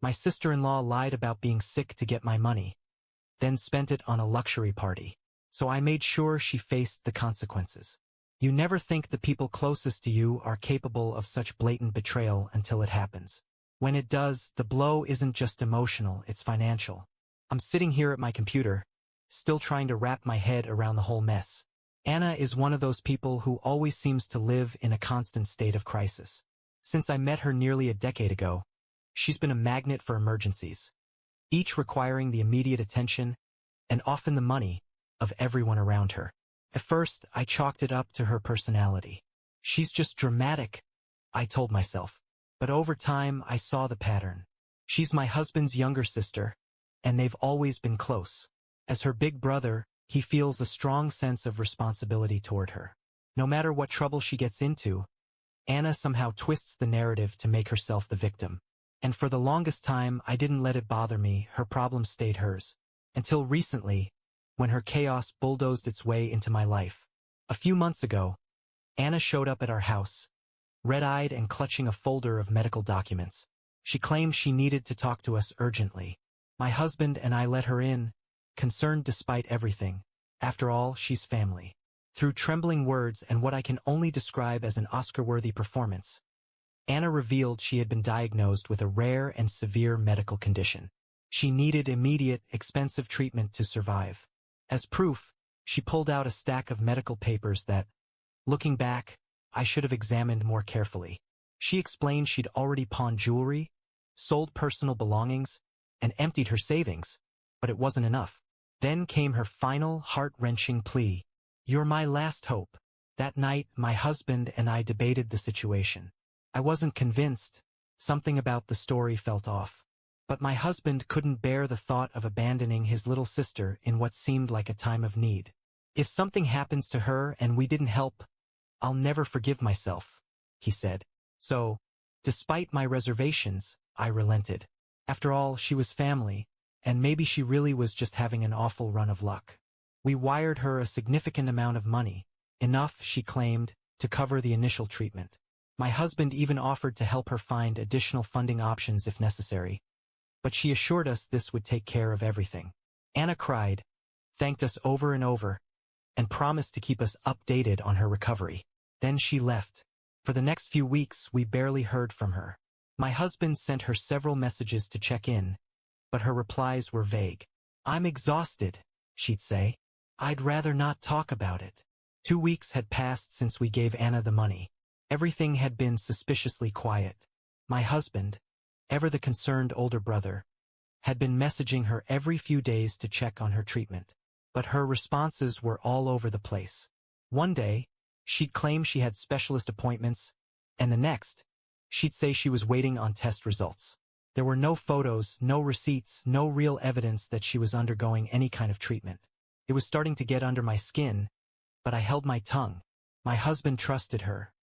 My sister-in-law lied about being sick to get my money, then spent it on a luxury party. So I made sure she faced the consequences. You never think the people closest to you are capable of such blatant betrayal until it happens. When it does, the blow isn't just emotional, it's financial. I'm sitting here at my computer, still trying to wrap my head around the whole mess. Anna is one of those people who always seems to live in a constant state of crisis. Since I met her nearly a decade ago, she's been a magnet for emergencies, each requiring the immediate attention, and often the money, of everyone around her. At first, I chalked it up to her personality. She's just dramatic, I told myself. But over time, I saw the pattern. She's my husband's younger sister, and they've always been close. As her big brother, he feels a strong sense of responsibility toward her. No matter what trouble she gets into, Anna somehow twists the narrative to make herself the victim. And for the longest time, I didn't let it bother me, her problems stayed hers. Until recently, when her chaos bulldozed its way into my life. A few months ago, Anna showed up at our house, red-eyed and clutching a folder of medical documents. She claimed she needed to talk to us urgently. My husband and I let her in, concerned despite everything. After all, she's family. Through trembling words and what I can only describe as an Oscar-worthy performance, Anna revealed she had been diagnosed with a rare and severe medical condition. She needed immediate, expensive treatment to survive. As proof, she pulled out a stack of medical papers that, looking back, I should have examined more carefully. She explained she'd already pawned jewelry, sold personal belongings, and emptied her savings, but it wasn't enough. Then came her final, heart-wrenching plea. "You're my last hope." That night, my husband and I debated the situation. I wasn't convinced. Something about the story felt off. But my husband couldn't bear the thought of abandoning his little sister in what seemed like a time of need. "If something happens to her and we didn't help, I'll never forgive myself," he said. So, despite my reservations, I relented. After all, she was family, and maybe she really was just having an awful run of luck. We wired her a significant amount of money, enough, she claimed, to cover the initial treatment. My husband even offered to help her find additional funding options if necessary. But she assured us this would take care of everything. Anna cried, thanked us over and over, and promised to keep us updated on her recovery. Then she left. For the next few weeks, we barely heard from her. My husband sent her several messages to check in, but her replies were vague. "I'm exhausted," she'd say. "I'd rather not talk about it." 2 weeks had passed since we gave Anna the money. Everything had been suspiciously quiet. My husband, ever the concerned older brother, had been messaging her every few days to check on her treatment. But her responses were all over the place. One day, she'd claim she had specialist appointments, and the next, she'd say she was waiting on test results. There were no photos, no receipts, no real evidence that she was undergoing any kind of treatment. It was starting to get under my skin, but I held my tongue. My husband trusted her,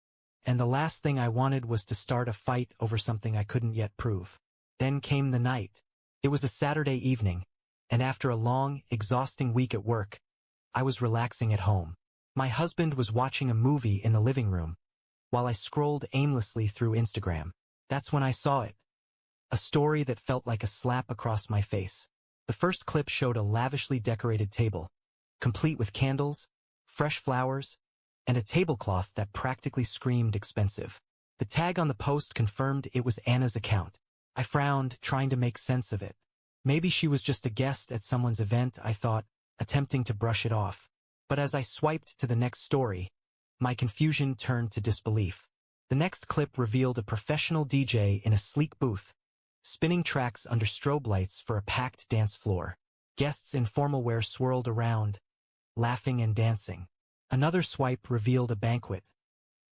and the last thing I wanted was to start a fight over something I couldn't yet prove. Then came the night. It was a Saturday evening, and after a long, exhausting week at work, I was relaxing at home. My husband was watching a movie in the living room, while I scrolled aimlessly through Instagram. That's when I saw it. A story that felt like a slap across my face. The first clip showed a lavishly decorated table, complete with candles, fresh flowers, and a tablecloth that practically screamed expensive. The tag on the post confirmed it was Anna's account. I frowned, trying to make sense of it. Maybe she was just a guest at someone's event, I thought, attempting to brush it off. But as I swiped to the next story, my confusion turned to disbelief. The next clip revealed a professional DJ in a sleek booth, spinning tracks under strobe lights for a packed dance floor. Guests in formal wear swirled around, laughing and dancing. Another swipe revealed a banquet.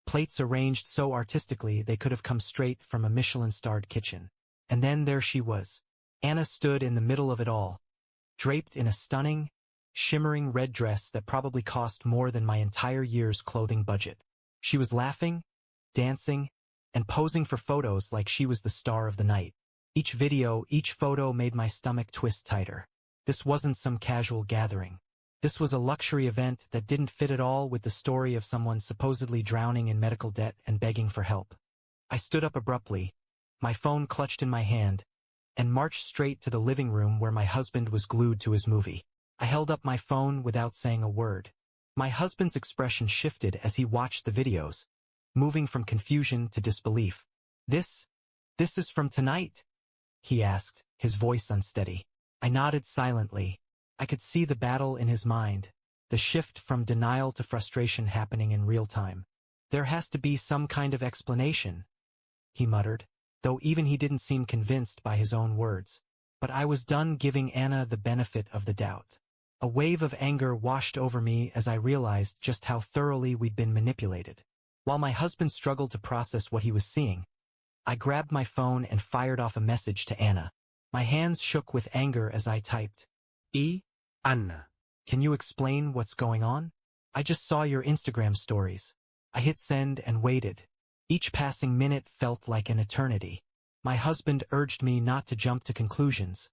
Plates arranged so artistically they could have come straight from a Michelin-starred kitchen. And then there she was. Anna stood in the middle of it all, draped in a stunning, shimmering red dress that probably cost more than my entire year's clothing budget. She was laughing, dancing, and posing for photos like she was the star of the night. Each video, each photo made my stomach twist tighter. This wasn't some casual gathering. This was a luxury event that didn't fit at all with the story of someone supposedly drowning in medical debt and begging for help. I stood up abruptly, my phone clutched in my hand, and marched straight to the living room where my husband was glued to his movie. I held up my phone without saying a word. My husband's expression shifted as he watched the videos, moving from confusion to disbelief. This is from tonight?" he asked, his voice unsteady. I nodded silently. I could see the battle in his mind, the shift from denial to frustration happening in real time. "There has to be some kind of explanation," he muttered, though even he didn't seem convinced by his own words. But I was done giving Anna the benefit of the doubt. A wave of anger washed over me as I realized just how thoroughly we'd been manipulated. While my husband struggled to process what he was seeing, I grabbed my phone and fired off a message to Anna. My hands shook with anger as I typed, "Anna, can you explain what's going on? I just saw your Instagram stories." I hit send and waited. Each passing minute felt like an eternity. My husband urged me not to jump to conclusions,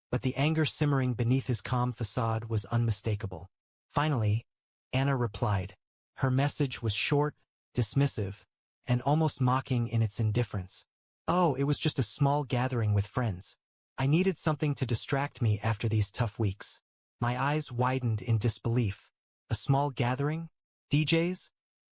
but the anger simmering beneath his calm facade was unmistakable. Finally, Anna replied. Her message was short, dismissive, and almost mocking in its indifference. "Oh, it was just a small gathering with friends. I needed something to distract me after these tough weeks." My eyes widened in disbelief. A small gathering? DJs?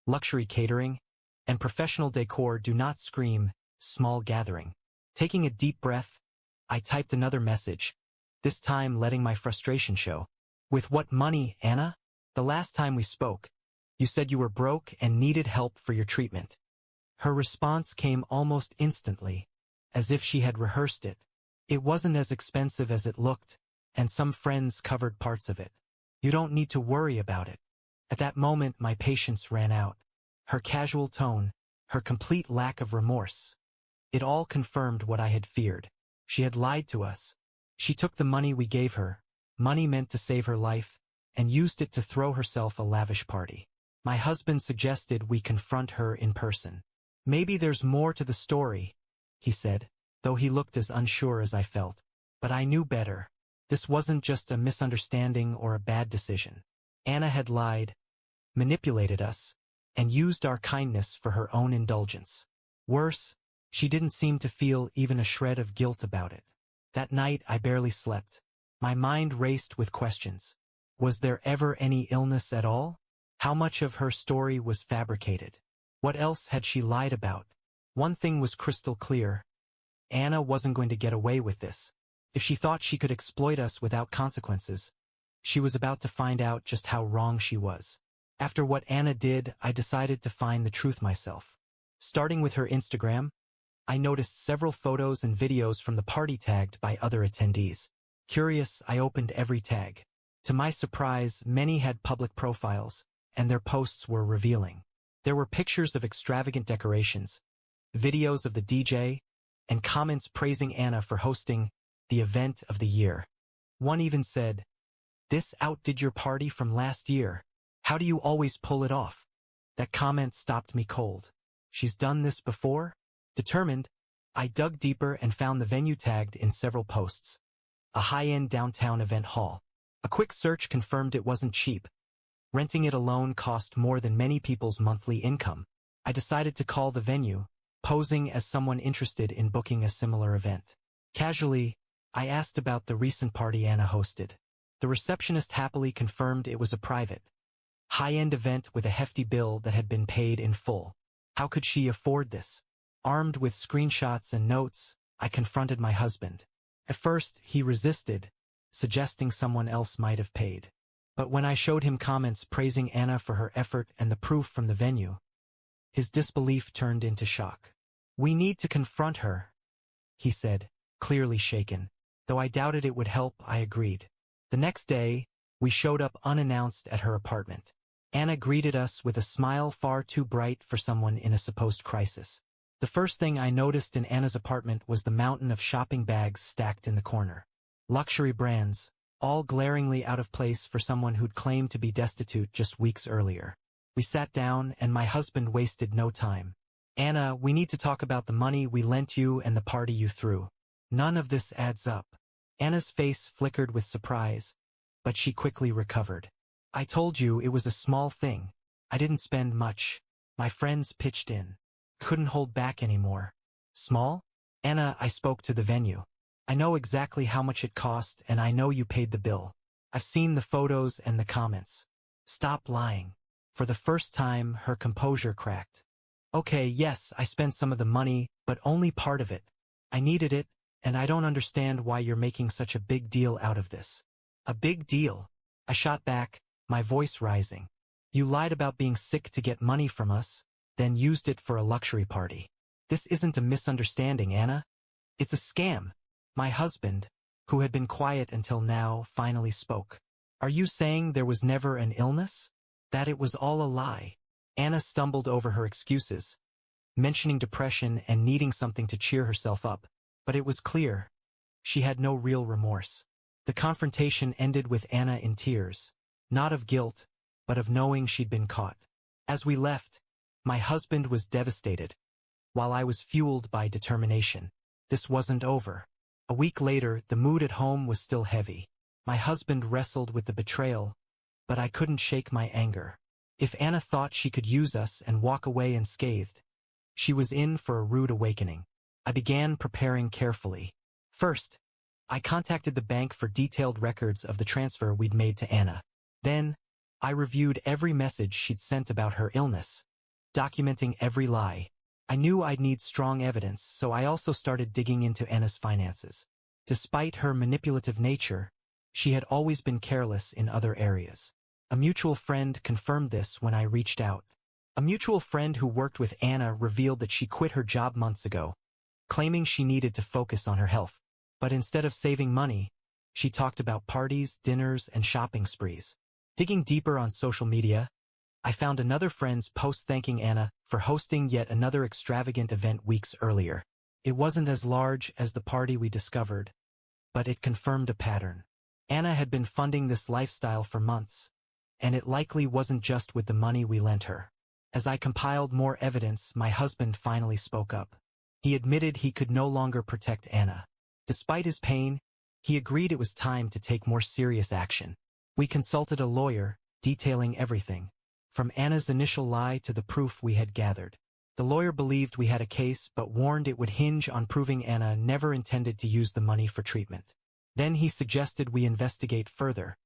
Luxury catering? And professional decor do not scream small gathering. Taking a deep breath, I typed another message, this time letting my frustration show. "With what money, Anna? The last time we spoke, you said you were broke and needed help for your treatment." Her response came almost instantly, as if she had rehearsed it. "It wasn't as expensive as it looked, and some friends covered parts of it. You don't need to worry about it." At that moment, my patience ran out. Her casual tone, her complete lack of remorse. It all confirmed what I had feared. She had lied to us. She took the money we gave her, money meant to save her life, and used it to throw herself a lavish party. My husband suggested we confront her in person. "Maybe there's more to the story," he said, though he looked as unsure as I felt. But I knew better. This wasn't just a misunderstanding or a bad decision. Anna had lied, manipulated us, and used our kindness for her own indulgence. Worse, she didn't seem to feel even a shred of guilt about it. That night I barely slept. My mind raced with questions. Was there ever any illness at all? How much of her story was fabricated? What else had she lied about? One thing was crystal clear. Anna wasn't going to get away with this. If she thought she could exploit us without consequences, she was about to find out just how wrong she was. After what Anna did, I decided to find the truth myself. Starting with her Instagram, I noticed several photos and videos from the party tagged by other attendees. Curious, I opened every tag. To my surprise, many had public profiles, and their posts were revealing. There were pictures of extravagant decorations, videos of the DJ, and comments praising Anna for hosting the event of the year. One even said, "This outdid your party from last year. How do you always pull it off?" That comment stopped me cold. She's done this before? Determined, I dug deeper and found the venue tagged in several posts. A high-end downtown event hall. A quick search confirmed it wasn't cheap. Renting it alone cost more than many people's monthly income. I decided to call the venue, posing as someone interested in booking a similar event. Casually, I asked about the recent party Anna hosted. The receptionist happily confirmed it was a private, high-end event with a hefty bill that had been paid in full. How could she afford this? Armed with screenshots and notes, I confronted my husband. At first, he resisted, suggesting someone else might have paid. But when I showed him comments praising Anna for her effort and the proof from the venue, his disbelief turned into shock. "We need to confront her," he said, clearly shaken. Though I doubted it would help, I agreed. The next day, we showed up unannounced at her apartment. Anna greeted us with a smile far too bright for someone in a supposed crisis. The first thing I noticed in Anna's apartment was the mountain of shopping bags stacked in the corner. Luxury brands, all glaringly out of place for someone who'd claimed to be destitute just weeks earlier. We sat down, and my husband wasted no time. "Anna, we need to talk about the money we lent you and the party you threw. None of this adds up." Anna's face flickered with surprise, but she quickly recovered. "I told you it was a small thing. I didn't spend much. My friends pitched in. Couldn't hold back anymore." "Small?" "Anna, I spoke to the venue. I know exactly how much it cost and I know you paid the bill. I've seen the photos and the comments. Stop lying. For the first time, her composure cracked. Okay, yes, I spent some of the money, but only part of it. I needed it, and I don't understand why you're making such a big deal out of this. A big deal? I shot back, my voice rising. You lied about being sick to get money from us, then used it for a luxury party. This isn't a misunderstanding, Anna. It's a scam. My husband, who had been quiet until now, finally spoke. Are you saying there was never an illness? That it was all a lie? Anna stumbled over her excuses, mentioning depression and needing something to cheer herself up. But it was clear. She had no real remorse. The confrontation ended with Anna in tears, not of guilt, but of knowing she'd been caught. As we left, my husband was devastated, while I was fueled by determination. This wasn't over. A week later, the mood at home was still heavy. My husband wrestled with the betrayal, but I couldn't shake my anger. If Anna thought she could use us and walk away unscathed, she was in for a rude awakening. I began preparing carefully. First, I contacted the bank for detailed records of the transfer we'd made to Anna. Then, I reviewed every message she'd sent about her illness, documenting every lie. I knew I'd need strong evidence, so I also started digging into Anna's finances. Despite her manipulative nature, she had always been careless in other areas. A mutual friend confirmed this when I reached out. A mutual friend who worked with Anna revealed that she quit her job months ago, claiming she needed to focus on her health. But instead of saving money, she talked about parties, dinners, and shopping sprees. Digging deeper on social media, I found another friend's post thanking Anna for hosting yet another extravagant event weeks earlier. It wasn't as large as the party we discovered, but it confirmed a pattern. Anna had been funding this lifestyle for months, and it likely wasn't just with the money we lent her. As I compiled more evidence, my husband finally spoke up. He admitted he could no longer protect Anna. Despite his pain, he agreed it was time to take more serious action. We consulted a lawyer, detailing everything, from Anna's initial lie to the proof we had gathered. The lawyer believed we had a case but warned it would hinge on proving Anna never intended to use the money for treatment. Then he suggested we investigate further,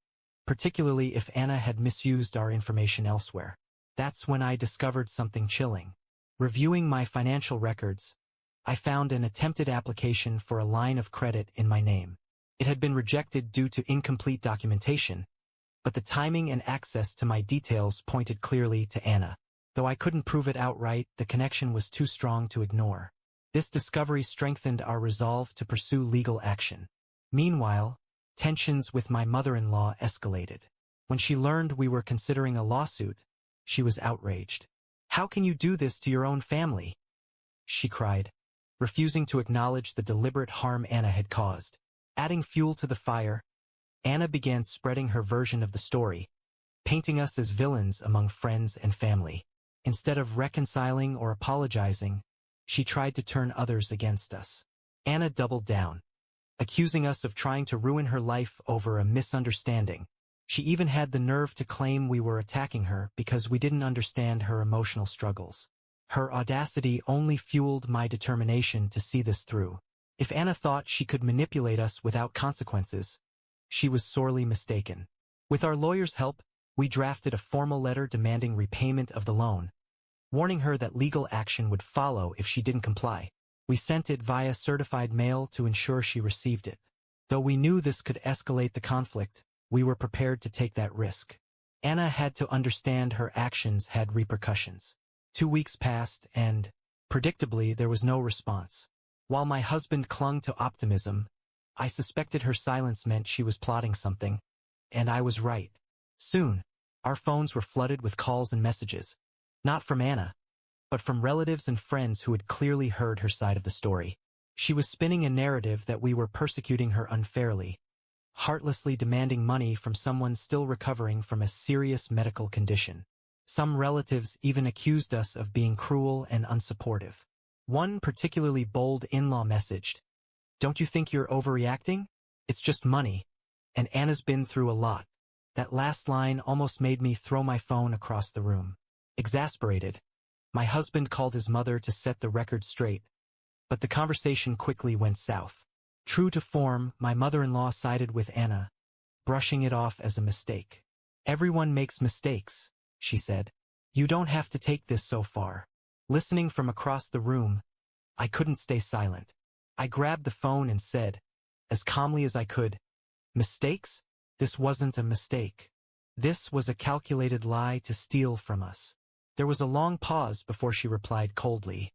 particularly if Anna had misused our information elsewhere. That's when I discovered something chilling. Reviewing my financial records, I found an attempted application for a line of credit in my name. It had been rejected due to incomplete documentation, but the timing and access to my details pointed clearly to Anna. Though I couldn't prove it outright, the connection was too strong to ignore. This discovery strengthened our resolve to pursue legal action. Meanwhile, tensions with my mother-in-law escalated. When she learned we were considering a lawsuit, she was outraged. "How can you do this to your own family?" she cried, refusing to acknowledge the deliberate harm Anna had caused. Adding fuel to the fire, Anna began spreading her version of the story, painting us as villains among friends and family. Instead of reconciling or apologizing, she tried to turn others against us. Anna doubled down, accusing us of trying to ruin her life over a misunderstanding. She even had the nerve to claim we were attacking her because we didn't understand her emotional struggles. Her audacity only fueled my determination to see this through. If Anna thought she could manipulate us without consequences, she was sorely mistaken. With our lawyer's help, we drafted a formal letter demanding repayment of the loan, warning her that legal action would follow if she didn't comply. We sent it via certified mail to ensure she received it. Though we knew this could escalate the conflict, we were prepared to take that risk. Anna had to understand her actions had repercussions. 2 weeks passed and, predictably, there was no response. While my husband clung to optimism, I suspected her silence meant she was plotting something, and I was right. Soon, our phones were flooded with calls and messages, not from Anna, but from relatives and friends who had clearly heard her side of the story. She was spinning a narrative that we were persecuting her unfairly, heartlessly demanding money from someone still recovering from a serious medical condition. Some relatives even accused us of being cruel and unsupportive. One particularly bold in-law messaged, "Don't you think you're overreacting? It's just money, and Anna's been through a lot." That last line almost made me throw my phone across the room. Exasperated, my husband called his mother to set the record straight, but the conversation quickly went south. True to form, my mother-in-law sided with Anna, brushing it off as a mistake. "Everyone makes mistakes," she said. "You don't have to take this so far." Listening from across the room, I couldn't stay silent. I grabbed the phone and said, as calmly as I could, "Mistakes? This wasn't a mistake. This was a calculated lie to steal from us." There was a long pause before she replied coldly,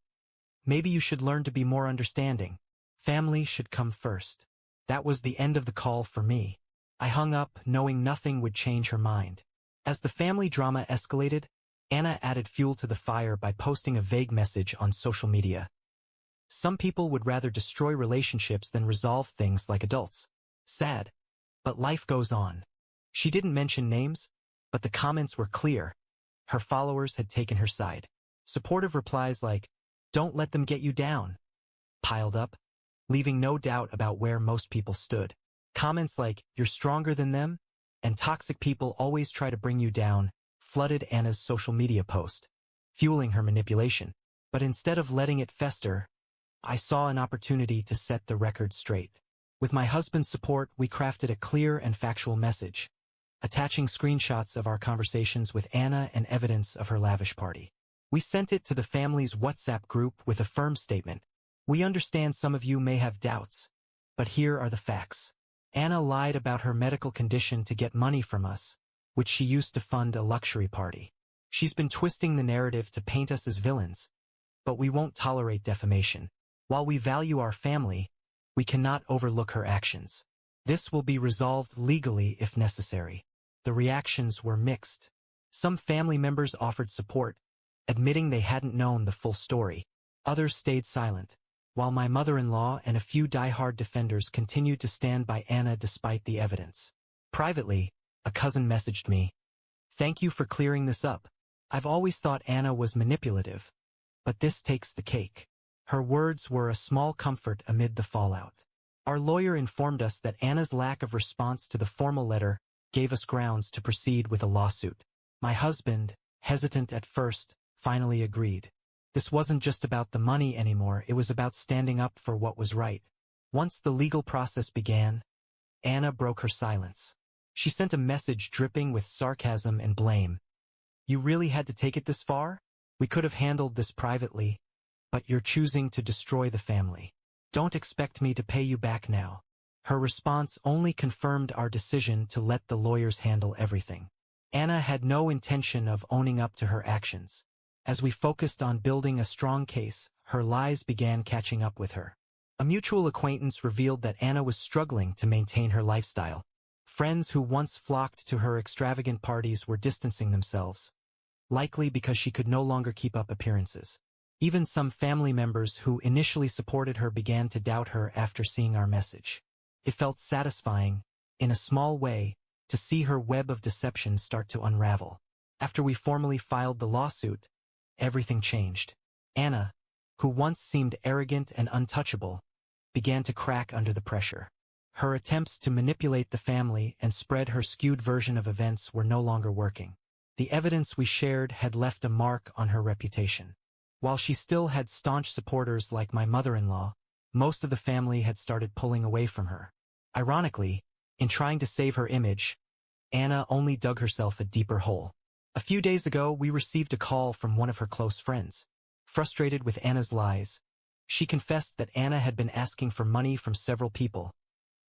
"Maybe you should learn to be more understanding. Family should come first." That was the end of the call for me. I hung up, knowing nothing would change her mind. As the family drama escalated, Anna added fuel to the fire by posting a vague message on social media. "Some people would rather destroy relationships than resolve things like adults. Sad. But life goes on." She didn't mention names, but the comments were clear. Her followers had taken her side. Supportive replies like, "Don't let them get you down," piled up, leaving no doubt about where most people stood. Comments like, "You're stronger than them," and "Toxic people always try to bring you down," flooded Anna's social media post, fueling her manipulation. But instead of letting it fester, I saw an opportunity to set the record straight. With my husband's support, we crafted a clear and factual message, attaching screenshots of our conversations with Anna and evidence of her lavish party. We sent it to the family's WhatsApp group with a firm statement. "We understand some of you may have doubts, but here are the facts. Anna lied about her medical condition to get money from us, which she used to fund a luxury party. She's been twisting the narrative to paint us as villains, but we won't tolerate defamation. While we value our family, we cannot overlook her actions. This will be resolved legally if necessary." The reactions were mixed. Some family members offered support, admitting they hadn't known the full story. Others stayed silent, while my mother-in-law and a few die-hard defenders continued to stand by Anna despite the evidence. Privately, a cousin messaged me, "Thank you for clearing this up. I've always thought Anna was manipulative, but this takes the cake." Her words were a small comfort amid the fallout. Our lawyer informed us that Anna's lack of response to the formal letter gave us grounds to proceed with a lawsuit. My husband, hesitant at first, finally agreed. This wasn't just about the money anymore, it was about standing up for what was right. Once the legal process began, Anna broke her silence. She sent a message dripping with sarcasm and blame. "You really had to take it this far? We could have handled this privately, but you're choosing to destroy the family. Don't expect me to pay you back now." Her response only confirmed our decision to let the lawyers handle everything. Anna had no intention of owning up to her actions. As we focused on building a strong case, her lies began catching up with her. A mutual acquaintance revealed that Anna was struggling to maintain her lifestyle. Friends who once flocked to her extravagant parties were distancing themselves, likely because she could no longer keep up appearances. Even some family members who initially supported her began to doubt her after seeing our message. It felt satisfying, in a small way, to see her web of deception start to unravel. After we formally filed the lawsuit, everything changed. Anna, who once seemed arrogant and untouchable, began to crack under the pressure. Her attempts to manipulate the family and spread her skewed version of events were no longer working. The evidence we shared had left a mark on her reputation. While she still had staunch supporters like my mother-in-law, most of the family had started pulling away from her. Ironically, in trying to save her image, Anna only dug herself a deeper hole. A few days ago, we received a call from one of her close friends. Frustrated with Anna's lies, she confessed that Anna had been asking for money from several people,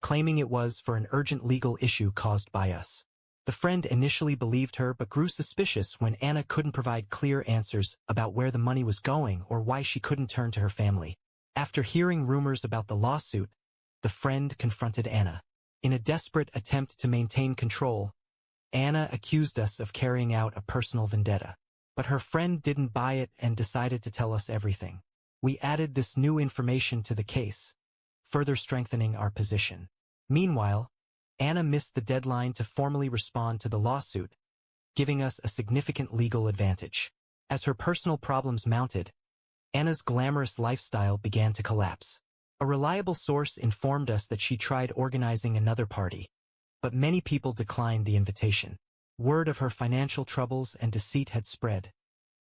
claiming it was for an urgent legal issue caused by us. The friend initially believed her but grew suspicious when Anna couldn't provide clear answers about where the money was going or why she couldn't turn to her family. After hearing rumors about the lawsuit, the friend confronted Anna. In a desperate attempt to maintain control, Anna accused us of carrying out a personal vendetta. But her friend didn't buy it and decided to tell us everything. We added this new information to the case, further strengthening our position. Meanwhile, Anna missed the deadline to formally respond to the lawsuit, giving us a significant legal advantage. As her personal problems mounted, Anna's glamorous lifestyle began to collapse. A reliable source informed us that she tried organizing another party, but many people declined the invitation. Word of her financial troubles and deceit had spread,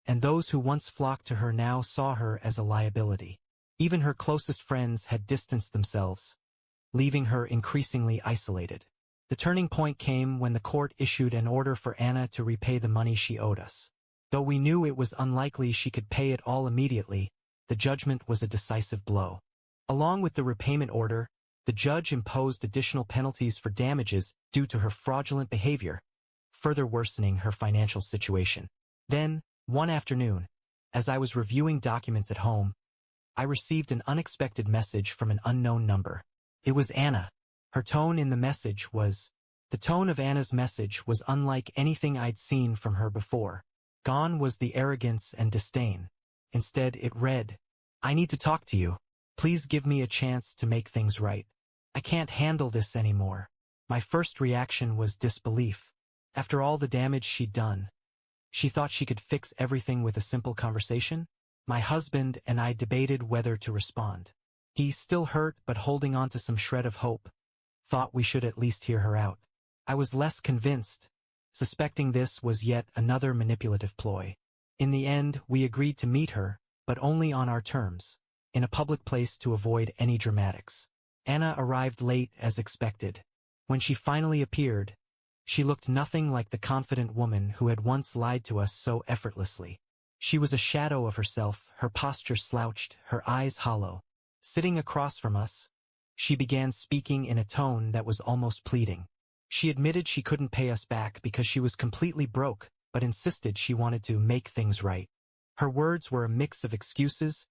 and those who once flocked to her now saw her as a liability. Even her closest friends had distanced themselves, leaving her increasingly isolated. The turning point came when the court issued an order for Anna to repay the money she owed us. Though we knew it was unlikely she could pay it all immediately, the judgment was a decisive blow. Along with the repayment order, the judge imposed additional penalties for damages due to her fraudulent behavior, further worsening her financial situation. Then, one afternoon, as I was reviewing documents at home, I received an unexpected message from an unknown number. It was Anna. The tone of Anna's message was unlike anything I'd seen from her before. Gone was the arrogance and disdain. Instead, it read, "I need to talk to you. Please give me a chance to make things right. I can't handle this anymore." My first reaction was disbelief. After all the damage she'd done, she thought she could fix everything with a simple conversation? My husband and I debated whether to respond. He, still hurt but holding on to some shred of hope, thought we should at least hear her out. I was less convinced, suspecting this was yet another manipulative ploy. In the end, we agreed to meet her, but only on our terms, in a public place to avoid any dramatics. Anna arrived late as expected. When she finally appeared, she looked nothing like the confident woman who had once lied to us so effortlessly. She was a shadow of herself, her posture slouched, her eyes hollow. Sitting across from us, she began speaking in a tone that was almost pleading. She admitted she couldn't pay us back because she was completely broke, but insisted she wanted to make things right. Her words were a mix of excuses,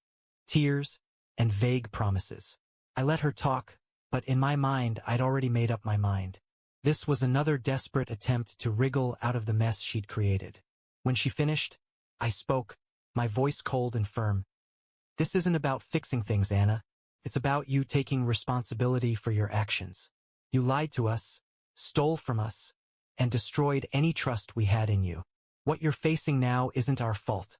tears, and vague promises. I let her talk, but in my mind I'd already made up my mind. This was another desperate attempt to wriggle out of the mess she'd created. When she finished, I spoke, my voice cold and firm. "This isn't about fixing things, Anna. It's about you taking responsibility for your actions. You lied to us, stole from us, and destroyed any trust we had in you. What you're facing now isn't our fault.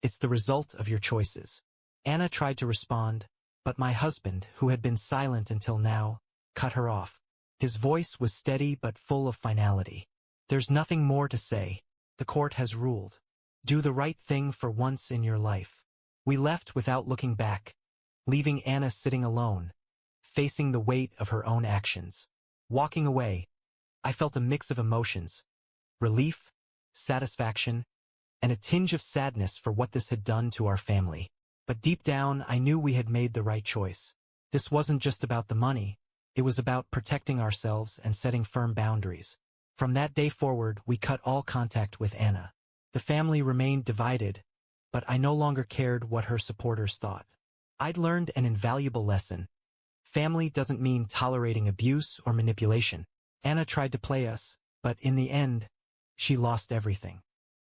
It's the result of your choices." Anna tried to respond, but my husband, who had been silent until now, cut her off. His voice was steady but full of finality. "There's nothing more to say. The court has ruled. Do the right thing for once in your life." We left without looking back, leaving Anna sitting alone, facing the weight of her own actions. Walking away, I felt a mix of emotions: relief, satisfaction, and a tinge of sadness for what this had done to our family. But deep down, I knew we had made the right choice. This wasn't just about the money. It was about protecting ourselves and setting firm boundaries. From that day forward, we cut all contact with Anna. The family remained divided, but I no longer cared what her supporters thought. I'd learned an invaluable lesson. Family doesn't mean tolerating abuse or manipulation. Anna tried to play us, but in the end, she lost everything.